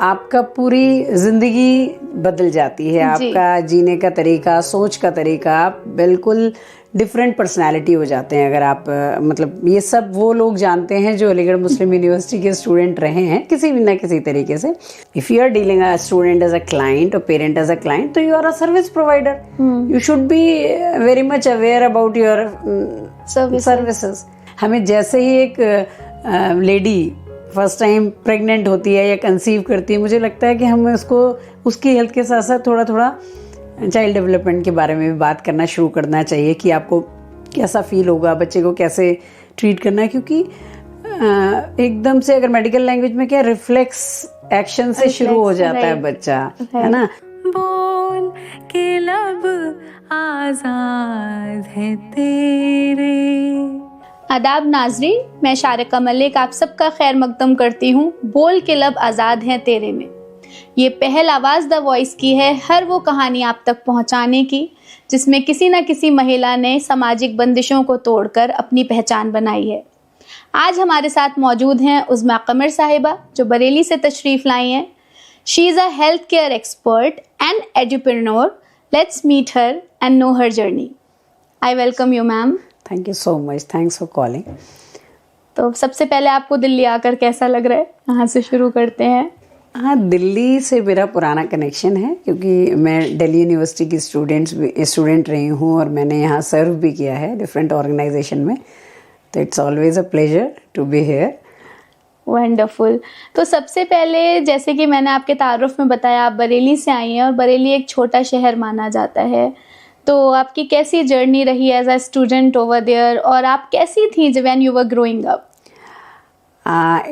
आपका पूरी जिंदगी बदल जाती है, आपका जीने का तरीका, सोच का तरीका, आप बिल्कुल डिफरेंट पर्सनालिटी हो जाते हैं। अगर आप मतलब ये सब वो लोग जानते हैं जो अलीगढ़ मुस्लिम यूनिवर्सिटी के स्टूडेंट रहे हैं किसी भी ना किसी तरीके से। If you are dealing a student as a client और पेरेंट एज अ क्लाइंट, तो you are a service provider, you should be very much aware about your services. हमें जैसे ही एक लेडी फर्स्ट टाइम प्रेग्नेंट होती है या conceive करती है, मुझे लगता है कि हमें उसको उसकी हेल्थ के साथ साथ थोड़ा थोड़ा चाइल्ड डेवलपमेंट के बारे में भी बात करना शुरू करना चाहिए कि आपको कैसा फील होगा, बच्चे को कैसे ट्रीट करना है। क्योंकि एकदम से अगर मेडिकल लैंग्वेज में क्या रिफ्लेक्स एक्शन से शुरू हो जाता है बच्चा, है ना। बोल के लब आजाद है तेरे। आदाब नाजरीन, मैं शारिका मलिक आप सबका खैर मकदम करती हूँ बोल के लब आज़ाद हैं तेरे में। ये पहल आवाज़ द वॉइस की है हर वो कहानी आप तक पहुँचाने की जिसमें किसी न किसी महिला ने सामाजिक बंदिशों को तोड़कर अपनी पहचान बनाई है। आज हमारे साथ मौजूद हैं उज़्मा कमर साहिबा जो बरेली से तशरीफ़ लाई हैं। She is a health care expert and edupreneur. Let's meet her and know her journey. I welcome you ma'am. Thank you so much, thanks for calling. तो सबसे पहले आपको दिल्ली आकर कैसा लग रहा है, कहाँ से शुरू करते हैं? हाँ, दिल्ली से मेरा पुराना कनेक्शन है क्योंकि मैं दिल्ली यूनिवर्सिटी की स्टूडेंट रही हूँ और मैंने यहाँ सर्व भी किया है डिफरेंट ऑर्गेनाइजेशन में। तो it's always a pleasure to be here. Wonderful. तो सबसे पहले जैसे कि मैंने आपके तारुफ में बताया, आप बरेली से आई हैं और बरेली एक छोटा शहर माना जाता है। तो आपकी कैसी जर्नी रही as a student over there और आप कैसी थी जब when you were growing up?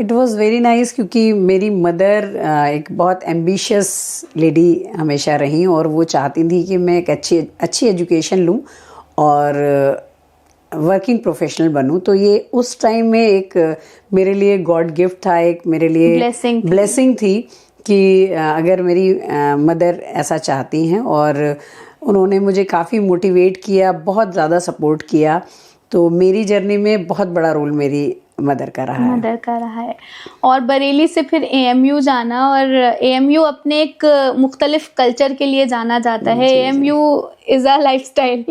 It was very nice क्योंकि मेरी मदर एक बहुत एम्बिशियस लेडी हमेशा रही और वो चाहती थी कि मैं एक अच्छी एजुकेशन लूँ और वर्किंग प्रोफेशनल बनूँ। तो ये उस टाइम में एक मेरे लिए गॉड गिफ्ट था, एक मेरे लिए ब्लेसिंग थी कि अगर मेरी मदर ऐसा चाहती हैं। और उन्होंने मुझे काफ़ी मोटिवेट किया, बहुत ज़्यादा सपोर्ट किया। तो मेरी जर्नी में बहुत बड़ा रोल मेरी मदर का रहा है। और बरेली से फिर एएमयू जाना, और एएमयू अपने एक मुख्तलिफ कल्चर के लिए जाना जाता है। एएमयू इज़ अ लाइफस्टाइल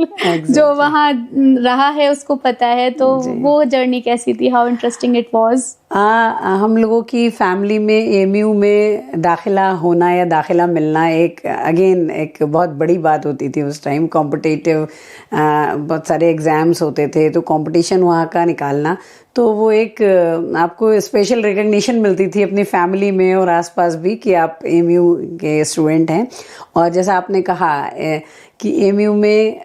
जो वहाँ रहा है उसको पता है। तो वो जर्नी कैसी थी? How interesting it was? हम लोगों की फैमिली में एएमयू में दाखिला होना या दाखिला मिलना एक बहुत बड़ी बात होती थी उस टाइम। कॉम्पिटिटिव बहुत सारे एग्ज़ाम्स होते थे, तो कंपटीशन वहाँ का निकालना, तो वो एक आपको स्पेशल रिकग्निशन मिलती थी अपनी फैमिली में और आसपास भी कि आप एएमयू के स्टूडेंट हैं। और जैसा आपने कहा कि एएमयू में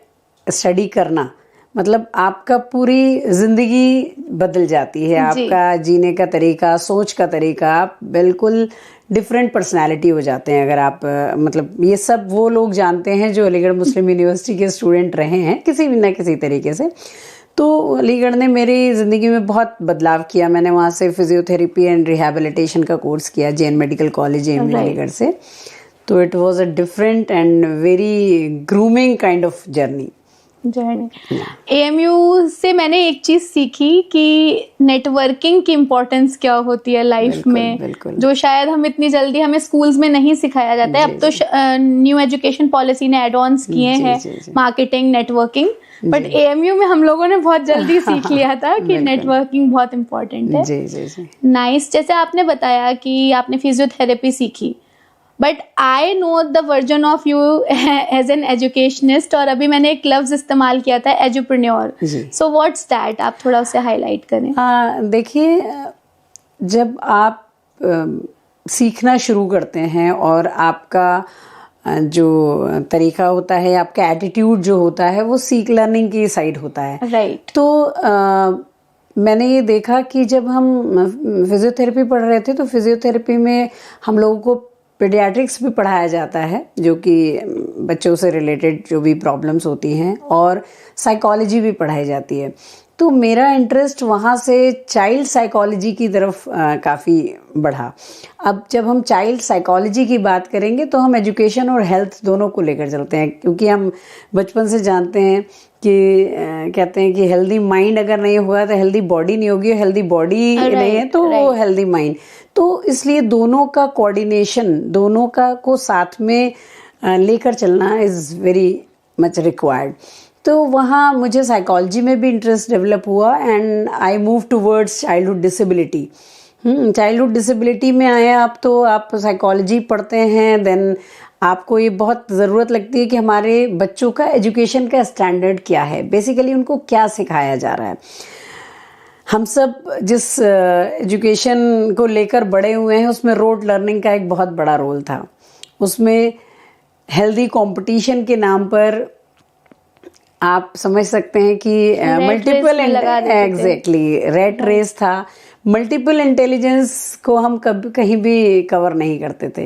स्टडी करना मतलब आपका पूरी ज़िंदगी बदल जाती है, आपका जीने का तरीका, सोच का तरीका, आप बिल्कुल डिफरेंट पर्सनालिटी हो जाते हैं। अगर आप मतलब ये सब वो लोग जानते हैं जो अलीगढ़ मुस्लिम यूनिवर्सिटी के स्टूडेंट रहे हैं किसी भी ना किसी तरीके से। तो अलीगढ़ ने मेरी ज़िंदगी में बहुत बदलाव किया। मैंने वहाँ से फिजियोथेरेपी एंड रिहैबिलिटेशन का कोर्स किया JN medical college AMU Aligarh से। तो it was a different and very grooming kind of journey. AMU से मैंने एक चीज़ सीखी कि नेटवर्किंग की इम्पोर्टेंस क्या होती है लाइफ में, जो शायद हम इतनी जल्दी हमें स्कूल्स में नहीं सिखाया जाता है। अब तो न्यू एजुकेशन पॉलिसी ने एड ऑन्स किए हैं मार्केटिंग, नेटवर्किंग, बट एएमयू में हम लोगों ने बहुत जल्दी सीख लिया था कि नेटवर्किंग बहुत इम्पोर्टेंट है। नाइस। जैसे आपने बताया कि आपने फिजियोथेरेपी सीखी, but I know the version of you as an educationist, और अभी मैंने एक लफ्ज इस्तेमाल किया था एजुप्रेन्योर। So what's that? आप थोड़ा उसे हाईलाइट करें। देखिए, जब आप सीखना शुरू करते हैं और आपका जो तरीका होता है, आपका एटीट्यूड जो होता है वो सीख लर्निंग की साइड होता है, राइट। तो मैंने ये देखा कि जब हम फिजियोथेरेपी पढ़ रहे थे तो फिजियोथेरेपी में हम लोगों को पीडियाट्रिक्स भी पढ़ाया जाता है जो कि बच्चों से रिलेटेड जो भी प्रॉब्लम्स होती हैं, और साइकोलॉजी भी पढ़ाई जाती है। तो मेरा इंटरेस्ट वहाँ से चाइल्ड साइकोलॉजी की तरफ काफ़ी बढ़ा। अब जब हम चाइल्ड साइकोलॉजी की बात करेंगे तो हम एजुकेशन और हेल्थ दोनों को लेकर चलते हैं, क्योंकि हम बचपन से जानते हैं कि कहते हैं कि हेल्दी माइंड अगर नहीं हुआ तो हेल्दी बॉडी नहीं होगी, हेल्दी बॉडी नहीं है तो वो हेल्दी माइंड। तो इसलिए दोनों का कोऑर्डिनेशन, दोनों का को साथ में लेकर चलना इज़ वेरी मच रिक्वायर्ड। तो वहाँ मुझे साइकोलॉजी में भी इंटरेस्ट डेवलप हुआ and I move towards childhood disability. Childhood disability में आए आप तो आप साइकोलॉजी पढ़ते हैं, देन आपको ये बहुत ज़रूरत लगती है कि हमारे बच्चों का एजुकेशन का स्टैंडर्ड क्या है, बेसिकली उनको क्या सिखाया जा रहा है। हम सब जिस एजुकेशन को लेकर बड़े हुए हैं उसमें रोड लर्निंग का एक बहुत बड़ा रोल था। उसमें हेल्दी कंपटीशन के नाम पर आप समझ सकते हैं कि मल्टीपल, एग्जैक्टली रेट रेस था। मल्टीपल इंटेलिजेंस को हम कभी कहीं भी कवर नहीं करते थे।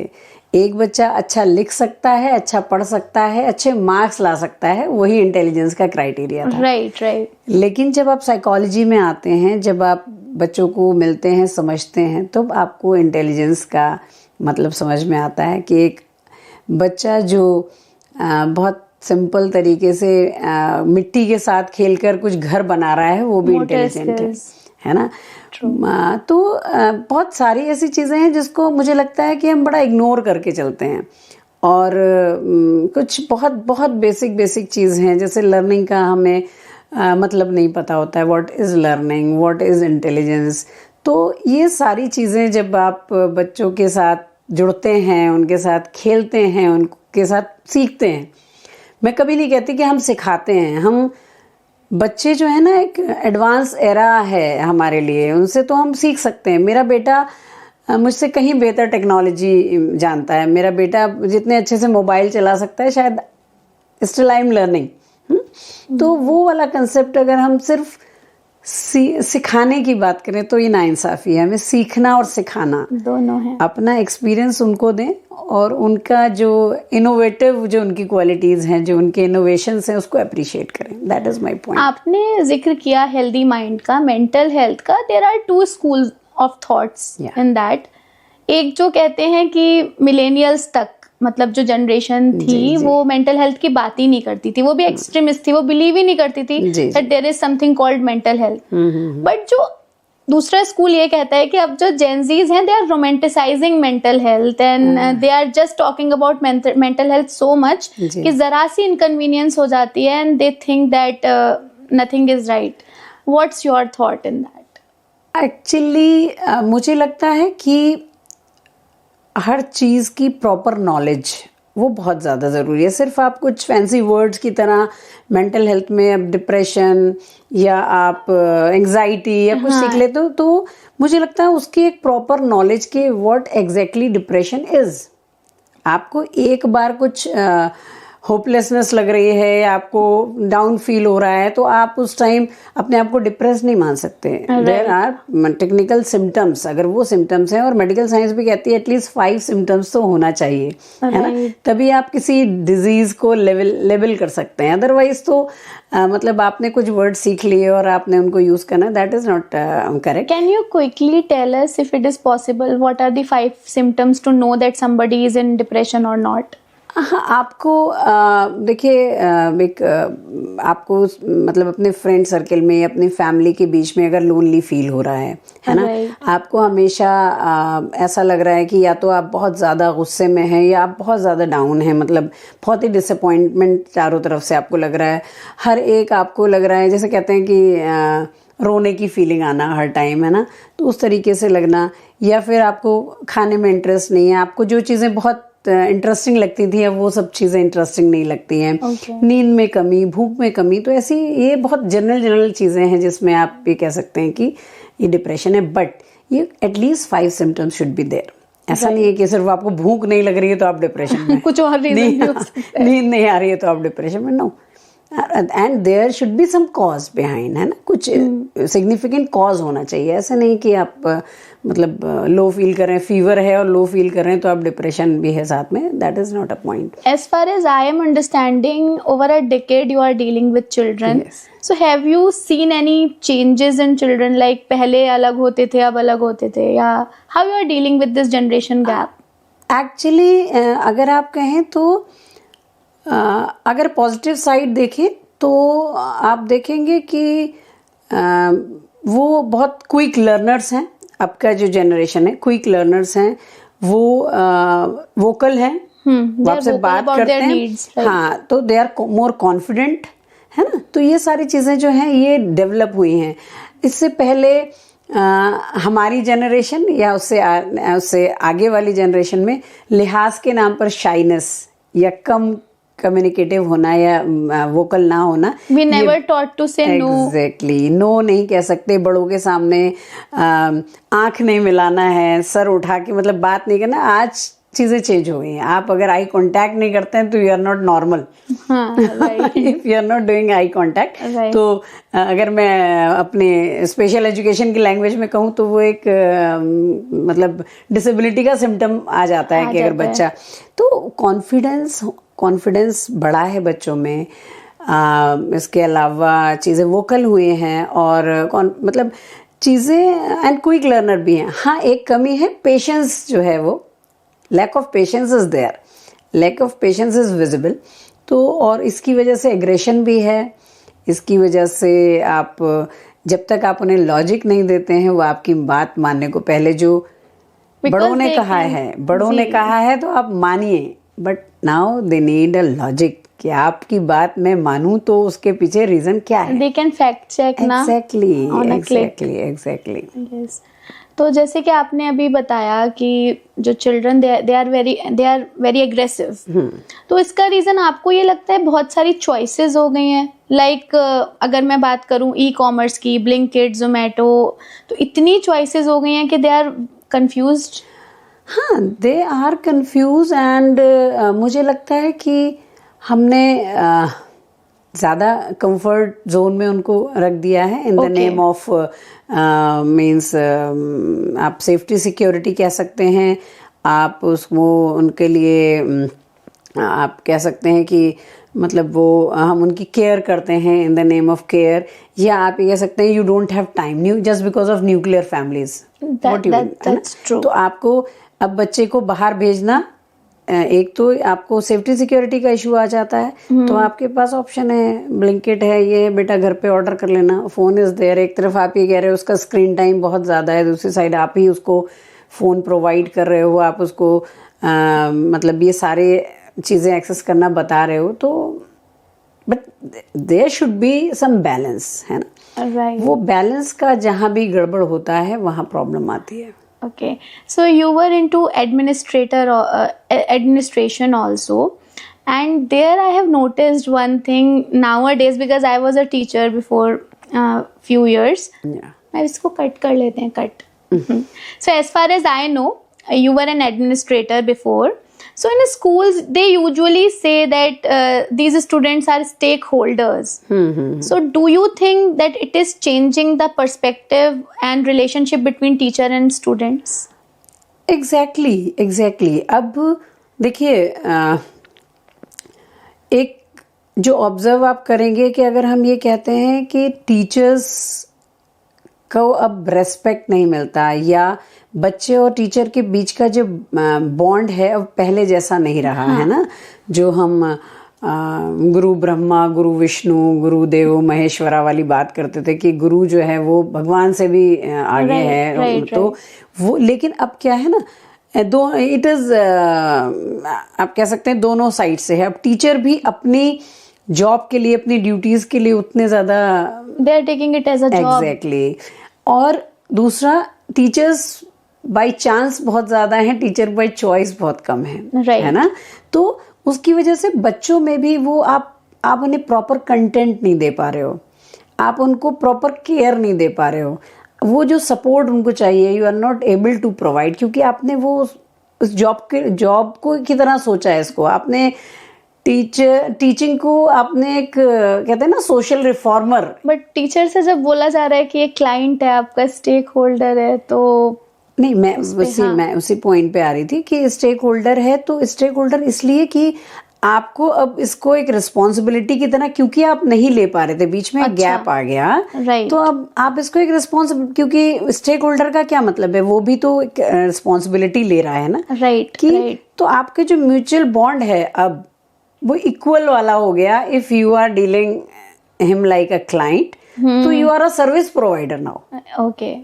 एक बच्चा अच्छा लिख सकता है, अच्छा पढ़ सकता है, अच्छे मार्क्स ला सकता है, वही इंटेलिजेंस का क्राइटेरिया था। राइट। लेकिन जब आप साइकोलॉजी में आते हैं, जब आप बच्चों को मिलते हैं, समझते हैं, तो आपको इंटेलिजेंस का मतलब समझ में आता है कि एक बच्चा जो बहुत सिंपल तरीके से मिट्टी के साथ खेलकर कुछ घर बना रहा है, वो भी इंटेलिजेंट है ना। तो बहुत सारी ऐसी चीज़ें हैं जिसको मुझे लगता है कि हम बड़ा इग्नोर करके चलते हैं, और कुछ बहुत बहुत बेसिक चीज़ हैं, जैसे लर्निंग का हमें मतलब नहीं पता होता है, what is learning, what is intelligence. तो ये सारी चीज़ें जब आप बच्चों के साथ जुड़ते हैं, उनके साथ खेलते हैं, उनके साथ सीखते हैं, मैं कभी नहीं कहती कि हम सिखाते हैं, हम बच्चे जो है ना एक एडवांस एरा है हमारे लिए, उनसे तो हम सीख सकते हैं। मेरा बेटा मुझसे कहीं बेहतर टेक्नोलॉजी जानता है, मेरा बेटा जितने अच्छे से मोबाइल चला सकता है, शायद स्टिल आई एम लर्निंग। तो वो वाला कंसेप्ट अगर हम सिर्फ सिखाने की बात करें तो ये नाइंसाफी है। हमें सीखना और सिखाना दोनों है। अपना एक्सपीरियंस उनको दें और उनका जो इनोवेटिव, जो उनकी क्वालिटीज हैं, जो उनके इनोवेशंस हैं, उसको अप्रिशिएट करें। That is my point. आपने जिक्र किया हेल्दी माइंड का, मेंटल हेल्थ का। There are two schools of thoughts in that. एक जो कहते हैं कि मिलेनियल्स तक, मतलब जो जनरेशन थी, वो मेंटल हेल्थ की बात ही नहीं करती थी, वो भी एक्सट्रीमिस्ट थी, वो बिलीव ही नहीं करती थी that there is something called mental health. But जो दूसरा स्कूल ये कहता है कि अब जो जेनजीज हैं, they are romanticising mental health and they are just talking about mental health so much कि जरा सी इनकन्वीनियंस हो जाती है and they think that nothing is right. What's your thought in that? Actually मुझे लगता है कि हर चीज़ की प्रॉपर नॉलेज वो बहुत ज़्यादा ज़रूरी है। सिर्फ आप कुछ फैंसी वर्ड्स की तरह मेंटल हेल्थ में अब डिप्रेशन या आप एंजाइटी या कुछ सीख लेते हो, तो मुझे लगता है उसकी एक प्रॉपर नॉलेज के व्हाट एग्जैक्टली डिप्रेशन इज। आपको एक बार कुछ होपलेसनेस लग रही है या आपको डाउन फील हो रहा है तो आप उस टाइम अपने आप को डिप्रेस नहीं मान सकते। देयर आर टेक्निकल सिम्टम्स, अगर वो सिम्टम्स हैं, और मेडिकल साइंस भी कहती है एटलीस्ट 5 सिम्टम्स तो होना चाहिए, है ना, तभी आप किसी डिजीज को लेबल कर सकते हैं। अदरवाइज तो मतलब आपने कुछ वर्ड सीख लिए और आपने उनको यूज करना, that is not correct. Can you quickly tell us if it is possible what are the 5 symptoms to know that somebody is in depression और नॉट? हाँ, आपको देखिए आपको मतलब अपने फ्रेंड सर्कल में, अपनी फैमिली के बीच में अगर लोनली फील हो रहा है ना, आपको हमेशा ऐसा लग रहा है कि या तो आप बहुत ज़्यादा गुस्से में हैं या आप बहुत ज़्यादा डाउन हैं, मतलब बहुत ही डिसअपॉइंटमेंट चारों तरफ से आपको लग रहा है। हर एक आपको लग रहा है, जैसे कहते हैं कि रोने की फीलिंग आना हर टाइम, है ना, तो उस तरीके से लगना। या फिर आपको खाने में इंटरेस्ट नहीं है, आपको जो चीज़ें बहुत इंटरेस्टिंग लगती थी अब वो सब चीज़ें इंटरेस्टिंग नहीं लगती हैं। नींद में कमी, भूख में कमी, तो ऐसी ये बहुत जनरल चीज़ें हैं जिसमें आप ये कह सकते हैं कि ये डिप्रेशन है। बट ये at least 5 symptoms should be there. ऐसा नहीं है कि सिर्फ आपको भूख नहीं लग रही है तो आप डिप्रेशन में, कुछ और रीजन भी हो सकता है, नींद नहीं आ रही है तो आप डिप्रेशन में। No, and there should be some cause behind, है ना, कुछ सिग्निफिकेंट कॉज होना चाहिए। ऐसा नहीं कि आप मतलब लो फील कर रहे हैं, फीवर है और लो फील कर रहे हैं तो आप डिप्रेशन भी है साथ में, that is not a point. As far as I am understanding, over a decade you are dealing with children. Yes. So have you seen any changes in children, like पहले अलग होते थे अब अलग होते थे, या how you are dealing with this generation gap? Actually अगर आप कहें तो अगर पॉजिटिव साइड देखें तो आप देखेंगे कि वो बहुत क्विक लर्नर्स हैं। आपका जो जनरेशन है क्विक लर्नर्स हैं, वो वोकल हैं, वो आपसे बात करते हैं, right? हाँ, तो दे आर मोर कॉन्फिडेंट, है ना। तो ये सारी चीज़ें जो हैं ये डेवलप हुई हैं। इससे पहले हमारी जनरेशन या उससे आगे वाली जनरेशन में लिहाज के नाम पर शाइनेस या कम कम्युनिकेटिव होना या वोकल ना होना, We never taught to say no. Exactly, no नहीं कह सकते बड़ों के सामने, आंख नहीं मिलाना है, सर उठा के मतलब बात नहीं करना। आज चीजें चेंज हो गई हैं। आप अगर आई कांटेक्ट नहीं करते हैं तो you are not normal. If you are not doing eye contact, तो अगर मैं अपने स्पेशल एजुकेशन की लैंग्वेज में कहूँ तो वो एक मतलब डिसेबिलिटी का सिम्टम आ जाता है कि अगर बच्चा, तो कॉन्फिडेंस बढ़ा है बच्चों में। इसके अलावा चीज़ें वोकल हुए हैं और मतलब चीज़ें एंड क्विक लर्नर भी हैं। हाँ, एक कमी है, पेशेंस जो है वो, lack of patience is there, lack of patience is visible. तो और इसकी वजह से एग्रेशन भी है, इसकी वजह से आप जब तक आप उन्हें लॉजिक नहीं देते हैं वो आपकी बात मानने को, पहले जो बड़ों ने कहा है तो आप मानिए, but now they need a logic कि आपकी बात मैं मानूं तो उसके पीछे रीजन क्या है। They can fact check ना, एग्जैक्टली। Yes. तो जैसे कि आपने अभी बताया कि जो children they are very aggressive, तो इसका रीजन आपको ये लगता है बहुत सारी चॉइसेस हो गई हैं? लाइक अगर मैं बात करूं ई कॉमर्स की, ब्लिंकिट, जोमेटो, तो इतनी चॉइसेस हो गई हैं कि दे आर कंफ्यूज्ड। हाँ, दे आर कंफ्यूज एंड मुझे लगता है कि हमने ज़्यादा कंफर्ट जोन में उनको रख दिया है in the name of means आप सेफ्टी सिक्योरिटी कह सकते हैं, आप उसको उनके लिए आप कह सकते हैं कि मतलब वो हम उनकी केयर करते हैं in the name of care, या आप ये कह सकते हैं you don't have time just because of nuclear families. तो आपको अब बच्चे को बाहर भेजना, एक तो आपको सेफ्टी सिक्योरिटी का इशू आ जाता है, तो आपके पास ऑप्शन है, ब्लिंकिट है, ये बेटा घर पे ऑर्डर कर लेना, फोन इज देयर। एक तरफ आप ये कह रहे हो उसका स्क्रीन टाइम बहुत ज़्यादा है, दूसरी साइड आप ही उसको फ़ोन प्रोवाइड कर रहे हो, आप उसको मतलब ये सारे चीज़ें एक्सेस करना बता रहे हो। तो but there should be some balance, है ना। Right. वो बैलेंस का जहाँ भी गड़बड़ होता है वहाँ प्रॉब्लम आती है। Okay, so you were into administration also, and there I have noticed one thing nowadays, because I was a teacher before few years. Yeah. मैं इसको कट कर लेते हैं, cut. So as far as I know, you were an administrator before. So in schools, they usually say that these students are stakeholders. So do you think that it is changing the perspective and relationship between teacher and students? Exactly. अब देखिए, एक जो observe आप करेंगे कि अगर हम ये कहते हैं कि टीचर्स को अब रेस्पेक्ट नहीं मिलता, या बच्चे और टीचर के बीच का जो बॉन्ड है अब पहले जैसा नहीं रहा, है ना। जो हम गुरु ब्रह्मा, गुरु विष्णु, गुरु देवो महेश्वरा वाली बात करते थे कि गुरु जो है वो भगवान से भी आगे है, तो वो, लेकिन अब क्या है ना, इट इज आप कह सकते हैं दोनों साइड से है। अब टीचर भी अपनी जॉब के लिए, अपनी ड्यूटीज के लिए उतने ज्यादा they are taking it as a job. Exactly. और दूसरा, टीचर्स बाय चांस बहुत ज्यादा हैं, टीचर बाय चॉइस बहुत कम है, है ना। तो उसकी वजह से बच्चों में भी वो आप उन्हें प्रॉपर कंटेंट नहीं दे पा रहे हो, आप उनको प्रॉपर केयर नहीं दे पा रहे हो, वो जो सपोर्ट उनको चाहिए you are not able to provide, क्योंकि आपने वो उस जॉब को की तरह सोचा है इसको, आपने टीचिंग को आपने एक कहते हैं ना सोशल रिफॉर्मर। बट टीचर से जब बोला जा रहा है कि एक क्लाइंट है, आपका स्टेक होल्डर है, तो नहीं, मैं उसी पॉइंट पे आ रही थी कि स्टेक होल्डर है, तो स्टेक होल्डर इसलिए कि आपको अब इसको एक रिस्पॉन्सिबिलिटी की तरह, क्योंकि आप नहीं ले पा रहे थे, बीच में गैप आ गया, राइट, तो अब आप इसको एक रिस्पॉन्सिबिलिटी, क्योंकि स्टेक होल्डर का क्या मतलब है, वो भी तो एक रिस्पॉन्सिबिलिटी ले रहा है ना, राइट, कि तो आपके जो म्यूचुअल बॉन्ड है अब वो इक्वल वाला हो गया। If you are dealing him like a client, तो you are a service provider now. Okay,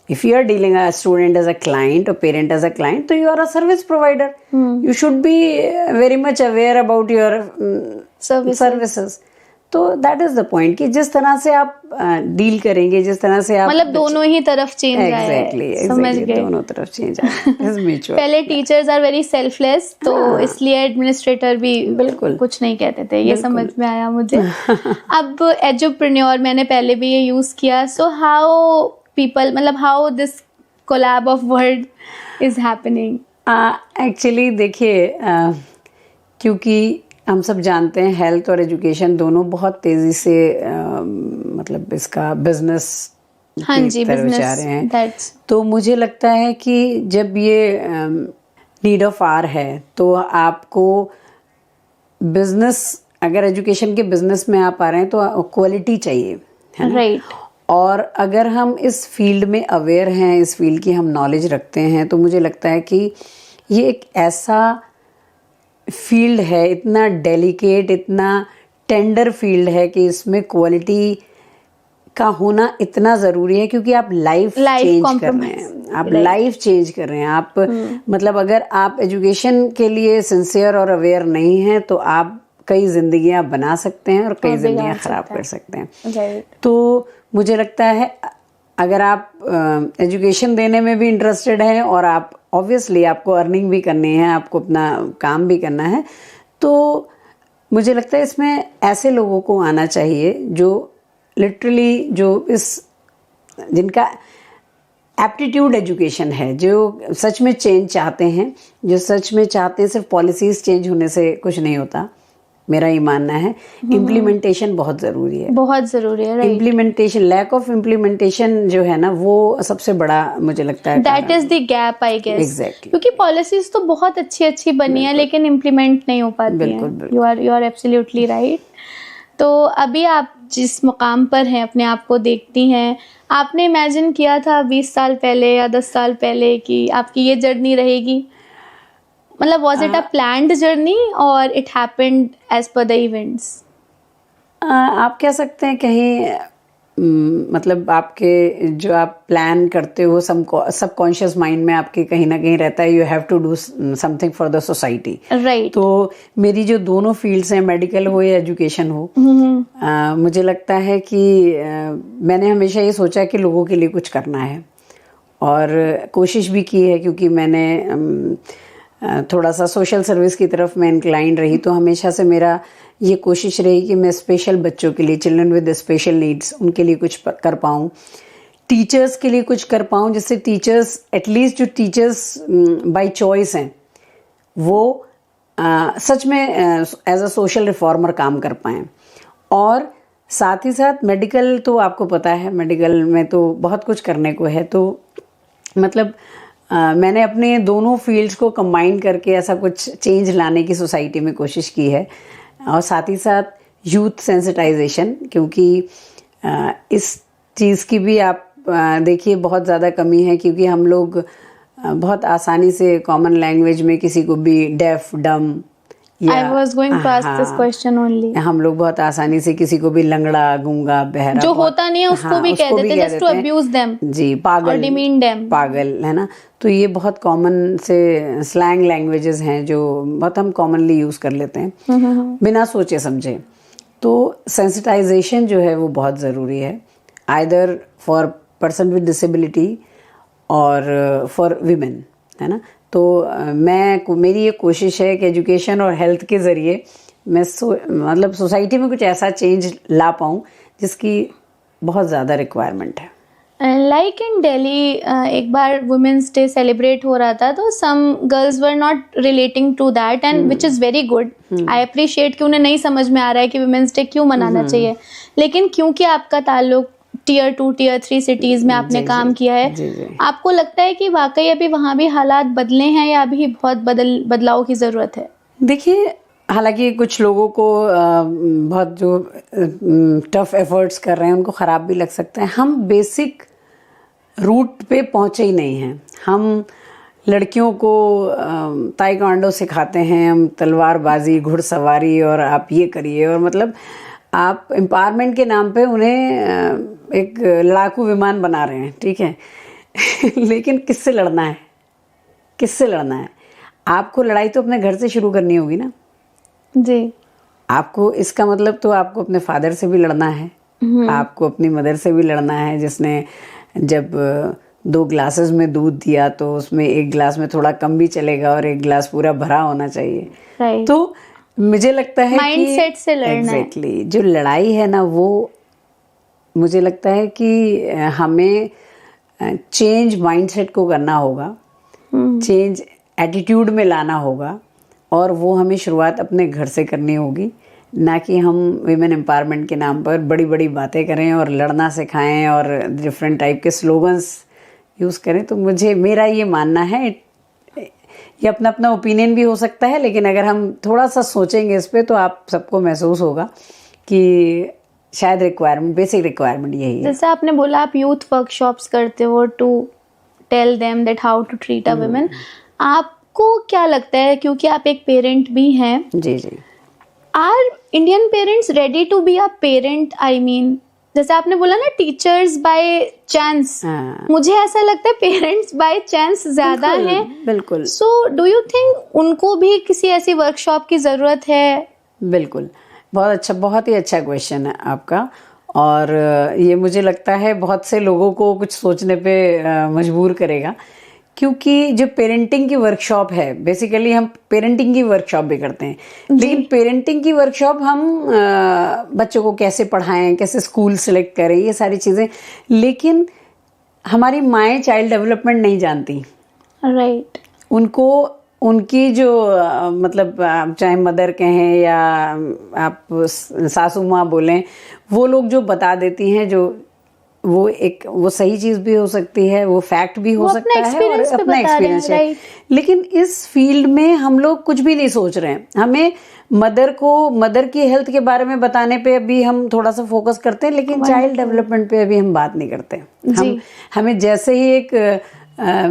if you are dealing a student as a client or parent as a client, so you are a service provider. You should be very much aware about your services. तो that is the point कि जिस तरह से आप deal करेंगे, जिस तरह से आप, मतलब दोनों ही तरफ चेंज आया है। Exactly, समझ गए, दोनों तरफ चेंज आया है, म्यूचुअल। पहले टीचर्स आर वेरी सेल्फलेस, तो इसलिए एडमिनिस्ट्रेटर भी बिल्कुल कुछ नहीं कहते थे, ये समझ में आया मुझे। अब एजुप्रेन्योर मैंने पहले भी ये यूज किया, सो हाउ people, मतलब how this collab of word is happening? Actually देखिए, क्योंकि हम सब जानते हैं हेल्थ और एजुकेशन दोनों बहुत तेजी से मतलब इसका बिजनेस की तरफ जा रहे हैं। तो मुझे लगता है कि जब ये नीड ऑफ आवर है, तो आपको बिजनेस, अगर एजुकेशन के बिजनेस में आप आ रहे हैं तो क्वालिटी चाहिए, है ना? राइट। और अगर हम इस फील्ड में अवेयर हैं, इस फील्ड की हम नॉलेज रखते हैं, तो मुझे लगता है कि ये एक ऐसा फील्ड है, इतना डेलिकेट, इतना टेंडर फील्ड है कि इसमें क्वालिटी का होना इतना ज़रूरी है, क्योंकि आप लाइफ चेंज कर रहे हैं, आप लाइफ चेंज कर रहे हैं आप। मतलब अगर आप एजुकेशन के लिए सिंसियर और अवेयर नहीं हैं, तो आप कई जिंदगियां बना सकते हैं और कई जिंदगियां खराब कर सकते हैं। तो मुझे लगता है अगर आप एजुकेशन देने में भी इंटरेस्टेड हैं और आप ऑब्वियसली आपको अर्निंग भी करनी है, आपको अपना काम भी करना है, तो मुझे लगता है इसमें ऐसे लोगों को आना चाहिए जो लिटरली, जो जिनका एप्टीट्यूड एजुकेशन है, जो सच में चेंज चाहते हैं, जो सच में चाहते हैं। सिर्फ पॉलिसीज चेंज होने से कुछ नहीं होता, मेरा ये मानना है। इम्प्लीमेंटेशन बहुत जरूरी है, बहुत जरूरी है। इम्प्लीमेंटेशन, लैक ऑफ इम्प्लीमेंटेशन जो है ना, वो सबसे बड़ा मुझे लगता है that is the gap, I guess. Exactly, क्योंकि पॉलिसीज तो बहुत अच्छी बनी है, लेकिन इम्प्लीमेंट नहीं हो पाती है। You are absolutely right. तो अभी आप जिस मुकाम पर हैं, अपने आप को देखती हैं, आपने इमेजिन किया था 20 साल पहले या 10 साल पहले कि आपकी ये जर्नी रहेगी? मतलब was it a planned journey or it happened as per the events? आप कह सकते हैं कहीं, मतलब आपके जो आप प्लान करते हो, सबकॉन्शियस माइंड में आपके कहीं ना कहीं रहता है, you have to do something for the society. Right. तो मेरी जो दोनों फील्ड्स हैं, मेडिकल हो या एजुकेशन हो, मुझे लगता है कि मैंने हमेशा ये सोचा कि लोगों के लिए कुछ करना है, और कोशिश भी की है, क्योंकि मैंने थोड़ा सा सोशल सर्विस की तरफ मैं इंक्लाइन रही। तो हमेशा से मेरा ये कोशिश रही कि मैं स्पेशल बच्चों के लिए, चिल्ड्रन विद स्पेशल नीड्स, उनके लिए कुछ कर पाऊँ, टीचर्स के लिए कुछ कर पाऊँ, जिससे टीचर्स, एटलीस्ट जो टीचर्स बाय चॉइस हैं, वो सच में एज अ सोशल रिफॉर्मर काम कर पाएँ। और साथ ही साथ मेडिकल, तो आपको पता है मेडिकल में तो बहुत कुछ करने को है। तो मतलब मैंने अपने दोनों फील्ड्स को कंबाइन करके ऐसा कुछ चेंज लाने की सोसाइटी में कोशिश की है। और साथ ही साथ यूथ सेंसिटाइजेशन, क्योंकि इस चीज़ की भी आप देखिए बहुत ज़्यादा कमी है, क्योंकि हम लोग बहुत आसानी से कॉमन लैंग्वेज में किसी को भी डेफ, डम, I was going to ask this question only. हम लोग बहुत आसानी से किसी को भी लंगड़ा, गूंगा, बहरा, जो होता नहीं है उसको भी कह देते हैं, just to abuse them. जी, पागल, or demean them. पागल, है ना। तो ये बहुत कॉमन से स्लैंग लैंग्वेजेस हैं जो बहुत हम कॉमनली यूज कर लेते हैं बिना सोचे समझे। तो सेंसिटाइजेशन जो है वो बहुत ज़रूरी है, either for person with disability और फॉर वीमेन, है ना। तो मेरी ये कोशिश है कि एजुकेशन और हेल्थ के ज़रिए मैं मतलब सोसाइटी में कुछ ऐसा चेंज ला पाऊँ जिसकी बहुत ज़्यादा रिक्वायरमेंट है। लाइक इन दिल्ली एक बार वुमेन्स डे सेलिब्रेट हो रहा था, तो some girls were not relating to that, and which is very good. I appreciate कि उन्हें नहीं समझ में आ रहा है कि वुमेन्स डे क्यों मनाना चाहिए. लेकिन क्योंकि आपका ताल्लुक टियर 2 टियर 3 सिटीज में आपने काम किया है, आपको लगता है कि वाकई अभी वहाँ भी हालात बदले हैं या अभी बहुत बदलाव की ज़रूरत है? देखिए, हालांकि कुछ लोगों को बहुत जो टफ एफर्ट्स कर रहे हैं उनको ख़राब भी लग सकता है. हम बेसिक रूट पे पहुँचे ही नहीं हैं. हम लड़कियों को ताइक्वांडो सिखाते हैं, हम तलवारबाजी, घुड़सवारी, और आप ये करिए, और मतलब आप एम्पावरमेंट के नाम पे उन्हें एक लड़ाकू विमान बना रहे हैं, ठीक है. लेकिन किससे लड़ना है? किससे लड़ना है? आपको लड़ाई तो अपने घर से शुरू करनी होगी ना जी. आपको, इसका मतलब तो आपको अपने फादर से भी लड़ना है, आपको अपनी मदर से भी लड़ना है, जिसने जब 2 ग्लासेस में दूध दिया तो उसमें 1 ग्लास में थोड़ा कम भी चलेगा और 1 ग्लास पूरा भरा होना चाहिए. right. तो मुझे लगता है माइंडसेट से लड़ना exactly, जो लड़ाई है ना, वो मुझे लगता है कि हमें चेंज माइंडसेट को करना होगा, चेंज एटीट्यूड में लाना होगा, और वो हमें शुरुआत अपने घर से करनी होगी, ना कि हम विमेन एम्पावरमेंट के नाम पर बड़ी बड़ी बातें करें और लड़ना सिखाएं और डिफरेंट टाइप के स्लोगन्स यूज़ करें. तो मेरा ये मानना है, ये अपना अपना ओपिनियन भी हो सकता है, लेकिन अगर हम थोड़ा सा सोचेंगे इस पे तो आप सबको महसूस होगा कि शायद बेसिक रिक्वायरमेंट यही है. जैसे आपने बोला आप यूथ वर्कशॉप्स करते हो to tell them that how to treat a women. आपको क्या लगता है, क्योंकि आप एक पेरेंट भी हैं, जी जी, are Indian parents ready to be a parent? I mean, जैसे आपने बोला ना टीचर्स बाय चांस, मुझे ऐसा लगता है पेरेंट्स बाय चांस ज्यादा हैं. बिल्कुल. सो डू यू थिंक उनको भी किसी ऐसी वर्कशॉप की जरूरत है? बिल्कुल, बहुत ही अच्छा क्वेश्चन है आपका, और ये मुझे लगता है बहुत से लोगों को कुछ सोचने पे मजबूर करेगा, क्योंकि जो पेरेंटिंग की वर्कशॉप है, बेसिकली हम पेरेंटिंग की वर्कशॉप भी करते हैं, लेकिन पेरेंटिंग की वर्कशॉप हम बच्चों को कैसे पढ़ाएं, कैसे स्कूल सेलेक्ट करें, ये सारी चीज़ें, लेकिन हमारी माएँ चाइल्ड डेवलपमेंट नहीं जानती. राइट. उनको उनकी जो मतलब आप चाहे मदर कहें या आप सासू माँ बोलें, वो लोग जो बता देती हैं, जो वो सही चीज भी हो सकती है, वो फैक्ट भी हो सकता है, और अपना एक्सपीरियंस है. लेकिन इस फील्ड में हम लोग कुछ भी नहीं सोच रहे हैं. हमें मदर की हेल्थ के बारे में बताने पे अभी हम थोड़ा सा फोकस करते हैं, लेकिन चाइल्ड डेवलपमेंट पे अभी हम बात नहीं करते. हमें जैसे ही एक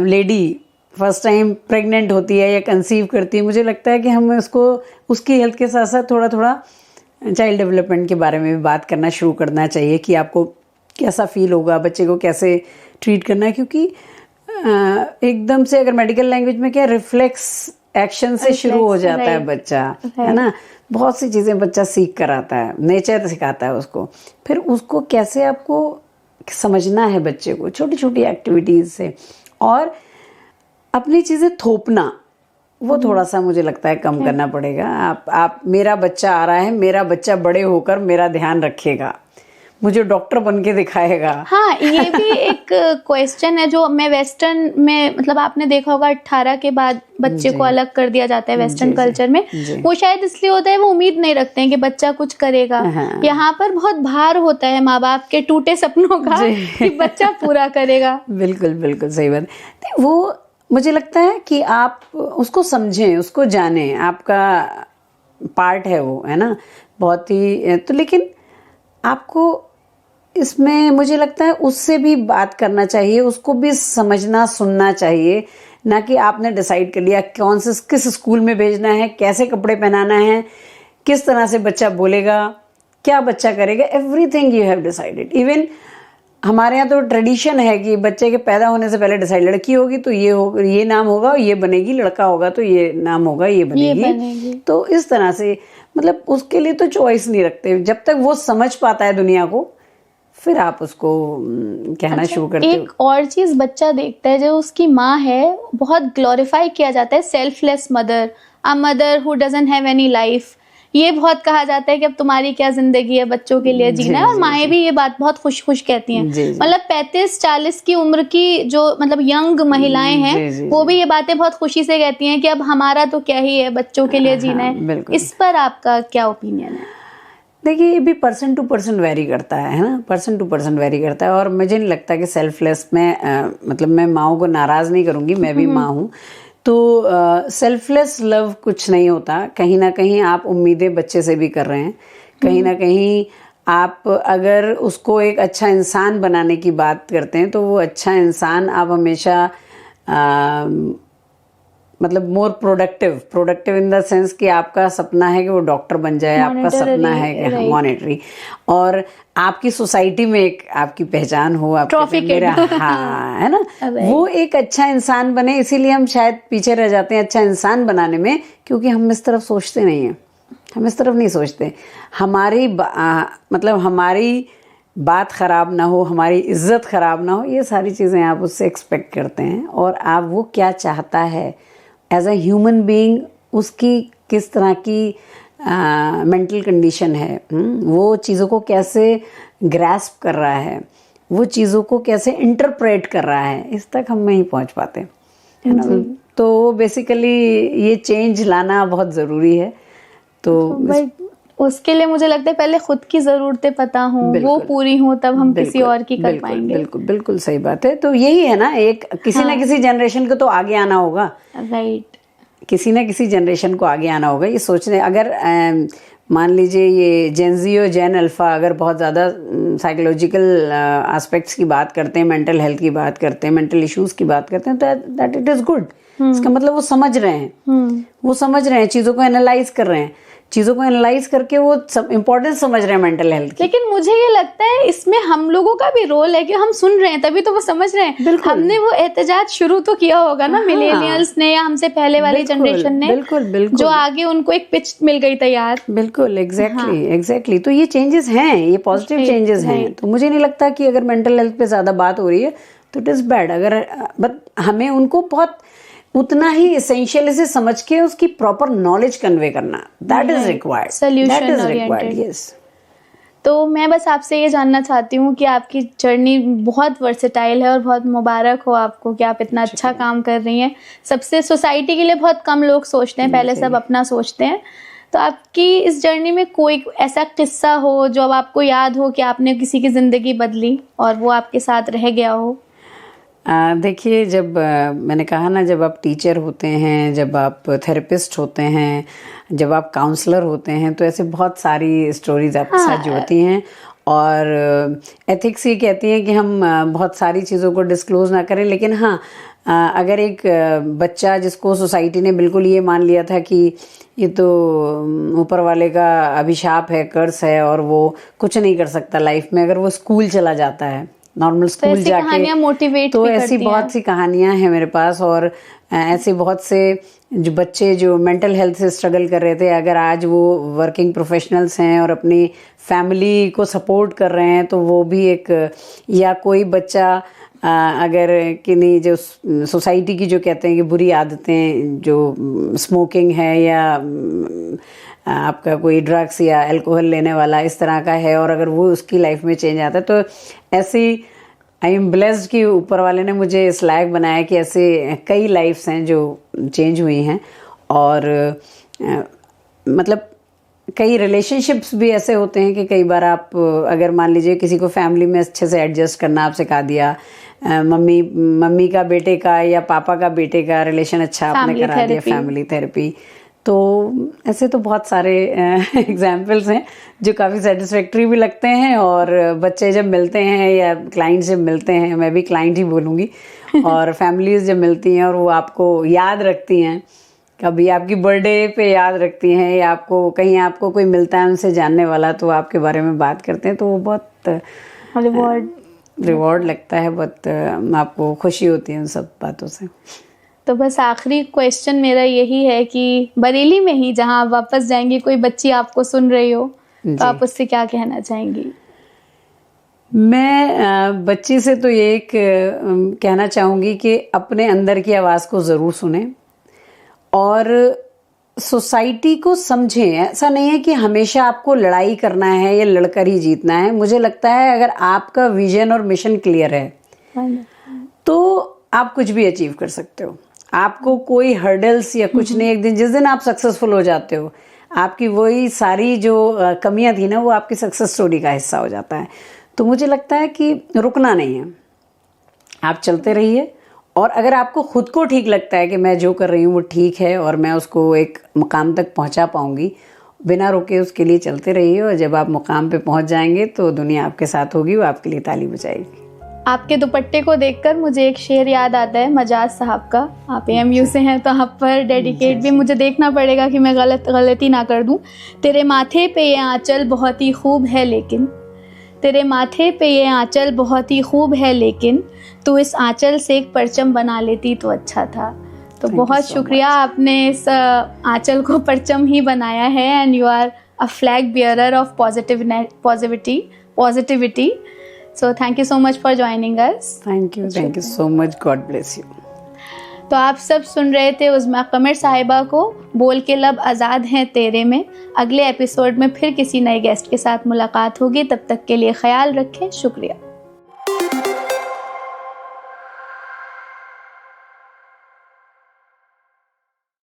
लेडी फर्स्ट टाइम प्रेग्नेंट होती है या कंसीव करती है, मुझे लगता है कि हमें उसकी हेल्थ के साथ साथ थोड़ा थोड़ा चाइल्ड डेवलपमेंट के बारे में भी बात करना शुरू करना चाहिए, कि आपको कैसा फील होगा, बच्चे को कैसे ट्रीट करना है. क्योंकि एकदम से अगर मेडिकल लैंग्वेज में क्या, रिफ्लेक्स एक्शन से शुरू हो जाता है बच्चा, है ना. बहुत सी चीज़ें बच्चा सीख कर आता है, नेचर सिखाता है उसको. फिर उसको कैसे आपको समझना है बच्चे को छोटी छोटी एक्टिविटीज़ से, और अपनी चीज़ें थोपना, वो थोड़ा सा मुझे लगता है कम करना पड़ेगा. आप मेरा बच्चा आ रहा है, मेरा बच्चा बड़े होकर मेरा ध्यान रखेगा, मुझे डॉक्टर बन के दिखाएगा. हाँ, ये भी एक क्वेश्चन है जो मैं वेस्टर्न में, मतलब आपने देखा होगा 18 के बाद बच्चे को अलग कर दिया जाता है वेस्टर्न कल्चर में. वो शायद इसलिए होता है, वो उम्मीद नहीं रखते हैं कि बच्चा कुछ करेगा. यहाँ पर बहुत भार होता है माँ बाप के टूटे सपनों का कि बच्चा पूरा करेगा. बिल्कुल बिल्कुल सही बात. वो मुझे लगता है कि आप उसको समझें, उसको जानें, आपका पार्ट है वो, है ना, बहुत ही. तो लेकिन आपको इसमें मुझे लगता है उससे भी बात करना चाहिए, उसको भी समझना सुनना चाहिए, ना कि आपने डिसाइड कर लिया किस स्कूल में भेजना है, कैसे कपड़े पहनाना है, किस तरह से बच्चा बोलेगा, क्या बच्चा करेगा. Everything you have decided. Even हमारे यहाँ तो ट्रेडिशन है कि बच्चे के पैदा होने से पहले डिसाइड, लड़की होगी तो ये नाम होगा, ये बनेगी, लड़का होगा तो ये नाम होगा, ये बनेगी. तो इस तरह से मतलब उसके लिए तो चॉइस नहीं रखते. जब तक वो समझ पाता है दुनिया को, फिर आप उसको कहना शुरू करते हो. एक और चीज बच्चा देखता है, जो उसकी माँ है, बहुत ग्लोरीफाई किया जाता है selfless mother, a mother who doesn't have any life, ये बहुत कहा जाता है कि अब तुम्हारी क्या जिंदगी है, बच्चों के लिए जीना है, और माएँ भी ये बात बहुत खुश खुश कहती हैं। मतलब 35-40 की उम्र की जो मतलब यंग महिलाएं हैं वो भी ये बातें बहुत खुशी से कहती हैं कि अब हमारा तो क्या ही है, बच्चों के लिए जीना है। इस पर आपका क्या ओपिनियन है? देखिए, ये भी पर्सन टू पर्सन वेरी करता है ना, पर्सन टू पर्सन वेरी करता है। और मुझे नहीं लगता कि सेल्फलेस में मतलब मैं माँओं को नाराज नहीं करूंगी, मैं भी माँ हूँ, तो सेल्फलेस लव कुछ नहीं होता। कहीं ना कहीं आप उम्मीदें बच्चे से भी कर रहे हैं, कहीं ना कहीं आप अगर उसको एक अच्छा इंसान बनाने की बात करते हैं तो वो अच्छा इंसान आप हमेशा मतलब more productive in the sense कि आपका सपना है कि वो डॉक्टर बन जाए, आपका सपना है कि मॉनेटरी, और आपकी सोसाइटी में एक आपकी पहचान हो, आपके मेरा हाँ है ना, वो एक अच्छा इंसान बने। इसीलिए हम शायद पीछे रह जाते हैं अच्छा इंसान बनाने में, क्योंकि हम इस तरफ सोचते नहीं हैं, हम इस तरफ नहीं सोचते। हमारी मतलब हमारी बात खराब ना हो, हमारी इज्जत खराब ना हो, ये सारी चीज़ें आप उससे एक्सपेक्ट करते हैं। और आप वो क्या चाहता है एज अ ह्यूमन बीइंग, उसकी किस तरह की मेंटल कंडीशन है, वो चीज़ों को कैसे ग्रैस्प कर रहा है, वो चीज़ों को कैसे इंटरप्रेट कर रहा है, इस तक हम नहीं पहुंच पाते है ना। तो बेसिकली ये चेंज लाना बहुत ज़रूरी है। तो उसके लिए मुझे लगता है पहले खुद की ज़रूरतें पता हों, वो पूरी हों, तब हम किसी और की कर पाएंगे। बिल्कुल बिल्कुल सही बात है। तो यही है ना, एक किसी ना किसी जनरेशन को तो आगे आना होगा, राइट, किसी ना किसी जनरेशन को आगे आना होगा। ये सोचने, अगर मान लीजिए ये जेनजी और जेन अल्फा अगर बहुत ज़्यादा साइकोलॉजिकल एस्पेक्ट्स की बात करते हैं, मेंटल हेल्थ की बात करते हैं, मेंटल इश्यूज की बात करते हैं, तो दैट इट इज़ गुड। इसका मतलब वो समझ रहे हैं, वो समझ रहे हैं, चीज़ों को एनालाइज कर रहे हैं, चीज़ों को एनालाइज करके वो इम्पोर्टेंस समझ रहे हैं मेंटल हेल्थ की। लेकिन मुझे ये लगता है इसमें हम लोगों का भी रोल है कि हम सुन रहे हैं, तभी तो वो समझ रहे हैं। हमने वो एहतजाज शुरू तो किया होगा ना, मिलेनियल्स ने या हमसे पहले वाली जनरेशन ने, बिल्कुल जो आगे उनको एक पिच मिल गई तैयार। बिल्कुल, एग्जैक्टली। तो ये चेंजेस हैं, ये पॉजिटिव चेंजेस हैं। तो मुझे नहीं लगता कि अगर मेंटल हेल्थ पे ज्यादा बात हो रही है तो इट इज बैड। अगर बट हमें उनको बहुत उतना ही एसेंशियल से समझ के उसकी प्रॉपर नॉलेज कन्वे करना, that is required, solution oriented. Yes. तो मैं बस आपसे ये जानना चाहती हूँ कि आपकी जर्नी बहुत वर्सेटाइल है और बहुत मुबारक हो आपको कि आप इतना अच्छा काम कर रही हैं। सबसे सोसाइटी के लिए बहुत कम लोग सोचते हैं, पहले सब अपना सोचते हैं। तो आपकी इस जर्नी में कोई ऐसा किस्सा हो जो अब आपको याद हो कि आपने किसी की ज़िंदगी बदली और वो आपके साथ रह गया हो? देखिए, जब मैंने कहा ना, जब आप टीचर होते हैं, जब आप थेरेपिस्ट होते हैं, जब आप काउंसलर होते हैं, तो ऐसे बहुत सारी स्टोरीज आपके साथ जुड़ती हैं। और एथिक्स ये कहती हैं कि हम बहुत सारी चीज़ों को डिस्क्लोज ना करें, लेकिन हाँ, अगर एक बच्चा जिसको सोसाइटी ने बिल्कुल ये मान लिया था कि ये तो ऊपर वाले का अभिशाप है, कर्स है, और वो कुछ नहीं कर सकता लाइफ में, अगर वो स्कूल चला जाता है, नॉर्मल स्कूल जाके, मोटिवेट तो ऐसी बहुत सी कहानियां हैं मेरे पास। और ऐसे बहुत से जो बच्चे जो मेंटल हेल्थ से स्ट्रगल कर रहे थे, अगर आज वो वर्किंग प्रोफेशनल्स हैं और अपनी फैमिली को सपोर्ट कर रहे हैं, तो वो भी एक, या कोई बच्चा अगर किन्हीं जो सोसाइटी की जो कहते हैं कि बुरी आदतें, जो स्मोकिंग है या आपका कोई ड्रग्स या अल्कोहल लेने वाला इस तरह का है, और अगर वो उसकी लाइफ में चेंज आता है, तो ऐसी आई एम ब्लेस्ड कि ऊपर वाले ने मुझे इस लायक बनाया कि ऐसे कई लाइफ्स हैं जो चेंज हुई हैं। और मतलब कई रिलेशनशिप्स भी ऐसे होते हैं कि कई बार आप अगर मान लीजिए किसी को फैमिली में अच्छे से एडजस्ट करना आप सिखा दिया, मम्मी का बेटे का या पापा का बेटे का रिलेशन अच्छा आपने करा दिया, फैमिली थेरेपी, तो ऐसे तो बहुत सारे एग्जाम्पल्स हैं जो काफ़ी सेटिस्फैक्ट्री भी लगते हैं। और बच्चे जब मिलते हैं या क्लाइंट जब मिलते हैं, मैं भी क्लाइंट ही बोलूँगी, और फैमिलीज जब मिलती हैं और वो आपको याद रखती हैं, कभी आपकी बर्थडे पे याद रखती हैं, या आपको कहीं आपको कोई मिलता है उनसे जानने वाला, तो आपके बारे में बात करते हैं, तो वो बहुत रिवॉर्ड लगता है, बहुत आपको खुशी होती है उन सब बातों से। तो बस आखिरी क्वेश्चन मेरा यही है कि बरेली में ही जहाँ आप वापस जाएंगी, कोई बच्ची आपको सुन रही हो, तो आप उससे क्या कहना चाहेंगी? मैं बच्ची से तो ये कहना चाहूँगी कि अपने अंदर की आवाज़ को ज़रूर सुने, और सोसाइटी को समझें। ऐसा नहीं है कि हमेशा आपको लड़ाई करना है या लड़कर ही जीतना है। मुझे लगता है अगर आपका विजन और मिशन क्लियर है तो आप कुछ भी अचीव कर सकते हो। आपको कोई हर्डल्स या कुछ नहीं, एक दिन जिस दिन आप सक्सेसफुल हो जाते हो, आपकी वही सारी जो कमियां थी ना, वो आपकी सक्सेस स्टोरी का हिस्सा हो जाता है। तो मुझे लगता है कि रुकना नहीं है, आप चलते रहिए। और अगर आपको खुद को ठीक लगता है कि मैं जो कर रही हूँ वो ठीक है और मैं उसको एक मुकाम तक पहुँचा पाऊँगी, बिना रुके उसके लिए चलते रहिए। और जब आप मुकाम पे पहुँच जाएंगे तो दुनिया आपके साथ होगी, वो आपके लिए ताली बजाएगी। आपके दुपट्टे को देखकर मुझे एक शेर याद आता है मजाज साहब का। आप एएमयू से हैं तो आप पर डेडिकेट भी मुझे देखना पड़ेगा कि मैं गलती ना कर दूं। तेरे माथे पे ये आंचल बहुत ही खूब है लेकिन, तेरे माथे पे ये आंचल बहुत ही खूब है लेकिन, तू इस आंचल से एक परचम बना लेती तो अच्छा था। तो बहुत शुक्रिया, आपने इस आंचल को परचम ही बनाया है and you are a flag bearer of positivity. So thank you so much for joining us. Thank you so much. God bless you. तो आप सब सुन रहे थे उज़्मा कमर साहिबा को बोल के लब आज़ाद हैं तेरे में। अगले एपिसोड में फिर किसी नए गेस्ट के साथ मुलाकात होगी। तब तक के लिए ख्याल रखें। शुक्रिया।